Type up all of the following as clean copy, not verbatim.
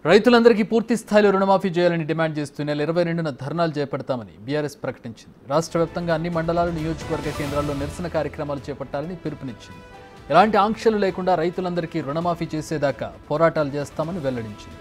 రైతులందరికీ పూర్తి స్థాయిలో రుణమాఫీ చేయాలని డిమాండ్ చేస్తూ నెల 22న ధర్నాలు చేపడతామని బీఆర్ఎస్ ప్రకటించింది. రాష్ట్ర వ్యాప్తంగా అన్ని మండలాలు, నియోజకవర్గ కేంద్రాల్లో నిరసన కార్యక్రమాలు చేపట్టాలని పిలుపునిచ్చింది. ఎలాంటి ఆంక్షలు లేకుండా రైతులందరికీ రుణమాఫీ చేసేదాకా పోరాటాలు చేస్తామని వెల్లడించింది.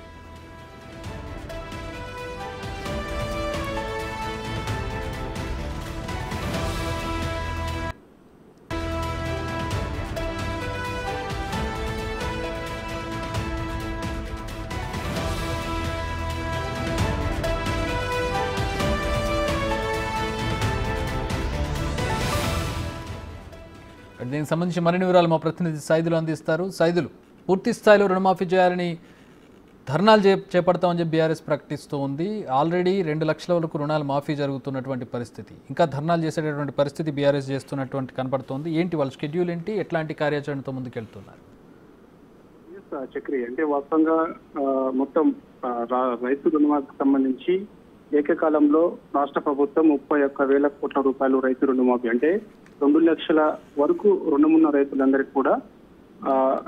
దీనికి సంబంధించి మరిన్ని వివరాలు మా ప్రతినిధి సైదులు అందిస్తారు. సైదులు, పూర్తి స్థాయిలో రుణమాఫీ చేయాలని ధర్నాలు చేపడతామని చెప్పి బీఆర్ఎస్ ప్రకటిస్తూ ఉంది. ఆల్రెడీ 2 లక్షల వరకు రుణాలు మాఫీ జరుగుతున్నటువంటి పరిస్థితి, ఇంకా ధర్నాలు చేసేటటువంటి పరిస్థితి బీఆర్ఎస్ చేస్తున్నటువంటి కనపడుతోంది. ఏంటి వాళ్ళ షెడ్యూల్ ఏంటి, ఎట్లాంటి కార్యాచరణతో ముందుకెళ్తున్నారు? చక్రి అంటే వాస్తవంగా మొత్తం రైతు రుణమాఫీకి సంబంధించి ఏకకాలంలో రాష్ట్ర ప్రభుత్వం 31,000 కోట్ల రూపాయలు రైతు రుణమాఫీ అంటే 2 లక్షల వరకు రుణమున్న రైతులందరికీ కూడా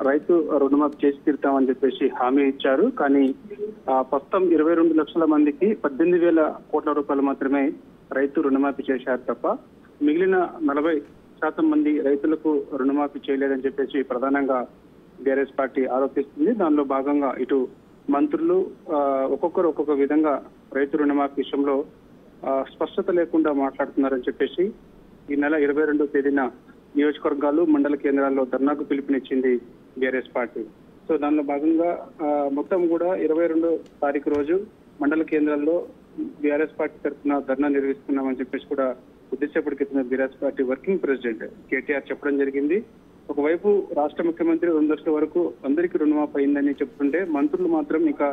రైతు రుణమాఫీ చేసి తీరుతామని చెప్పేసి హామీ ఇచ్చారు. కానీ ప్రస్తుతం 22 లక్షల మందికి 18,000 కోట్ల రూపాయలు మాత్రమే రైతు రుణమాఫీ చేశారు తప్ప మిగిలిన 40% మంది రైతులకు రుణమాఫీ చేయలేదని చెప్పేసి ప్రధానంగా బీఆర్ఎస్ పార్టీ ఆరోపిస్తుంది. దానిలో భాగంగా ఇటు మంత్రులు ఒక్కొక్కరు ఒక్కొక్క విధంగా రైతు రుణమాఫీ విషయంలో స్పష్టత లేకుండా మాట్లాడుతున్నారని చెప్పేసి ఈ నెల 22వ తేదీన నియోజకవర్గాలు, మండల కేంద్రాల్లో ధర్నాకు పిలుపునిచ్చింది బీఆర్ఎస్ పార్టీ. సో దానిలో భాగంగా మొత్తం కూడా 22వ తారీఖు రోజు మండల కేంద్రాల్లో బీఆర్ఎస్ పార్టీ తరఫున ధర్నా నిర్వహిస్తున్నామని చెప్పేసి కూడా కొద్దిసేపటి క్రితం BRS party working president KTR చెప్పడం జరిగింది. ఒకవైపు రాష్ట్ర ముఖ్యమంత్రి 2 లక్షల వరకు అందరికీ రుణమాఫీ అయిందని చెప్తుంటే మంత్రులు మాత్రం ఇంకా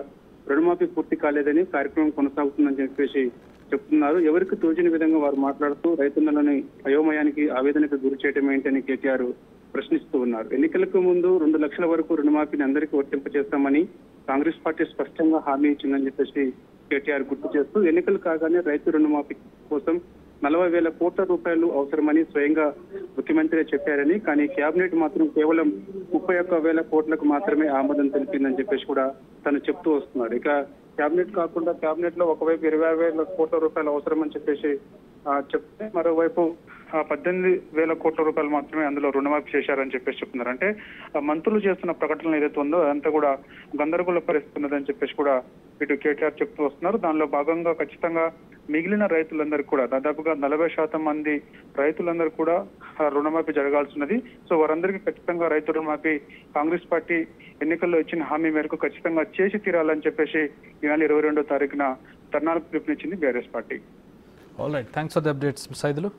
రుణమాఫీ పూర్తి కాలేదని, కార్యక్రమం కొనసాగుతుందని చెప్పేసి చెప్తున్నారు. ఎవరికి తోచిన విధంగా వారు మాట్లాడుతూ రైతులని అయోమయానికి, ఆవేదనకు గురి చేయడం ఏంటని కేటీఆర్ ప్రశ్నిస్తూ ఉన్నారు. ఎన్నికలకు ముందు 2 లక్షల వరకు రుణమాఫీని అందరికీ వర్తింపజేస్తామని కాంగ్రెస్ పార్టీ స్పష్టంగా హామీ ఇచ్చిందని చెప్పేసి కేటీఆర్ గుర్తు చేస్తూ ఎన్నికలు కాగానే రైతు రుణమాఫీ కోసం 40,000 కోట్ల రూపాయలు అవసరమని స్వయంగా ముఖ్యమంత్రి చెప్పారని, కానీ కేబినెట్ మాత్రం కేవలం 31,000 కోట్లకు మాత్రమే ఆమోదం తెలిపిందని చెప్పేసి కూడా తను చెప్తూ వస్తున్నాడు. ఇక కేబినెట్ కాకుండా కేబినెట్ లో ఒకవైపు 26,000 కోట్ల రూపాయలు అవసరమని చెప్పేసి చెప్తే మరోవైపు 18,000 కోట్ల రూపాయలు మాత్రమే అందులో రుణమాఫీ చేశారని చెప్పేసి చెప్తున్నారు. అంటే మంత్రులు చేస్తున్న ప్రకటనలు ఏదైతే ఉందో అదంతా కూడా గందరగోళ పరిస్థితున్నదని చెప్పేసి కూడా ఇటు కేటీఆర్ చెప్తూ వస్తున్నారు. దానిలో భాగంగా ఖచ్చితంగా మిగిలిన రైతులందరికీ కూడా దాదాపుగా 40% మంది రైతులందరూ కూడా రుణమాఫీ జరగాల్సినది. సో వారందరికీ ఖచ్చితంగా రైతు రుణమాఫీ కాంగ్రెస్ పార్టీ ఎన్నికల్లో ఇచ్చిన హామీ మేరకు ఖచ్చితంగా చేసి తీరాలని చెప్పేసి ఈ నెల 22వ తారీఖున ధర్నాలకు పిలుపునిచ్చింది BRS party. All right, thanks for the updates Saidulu.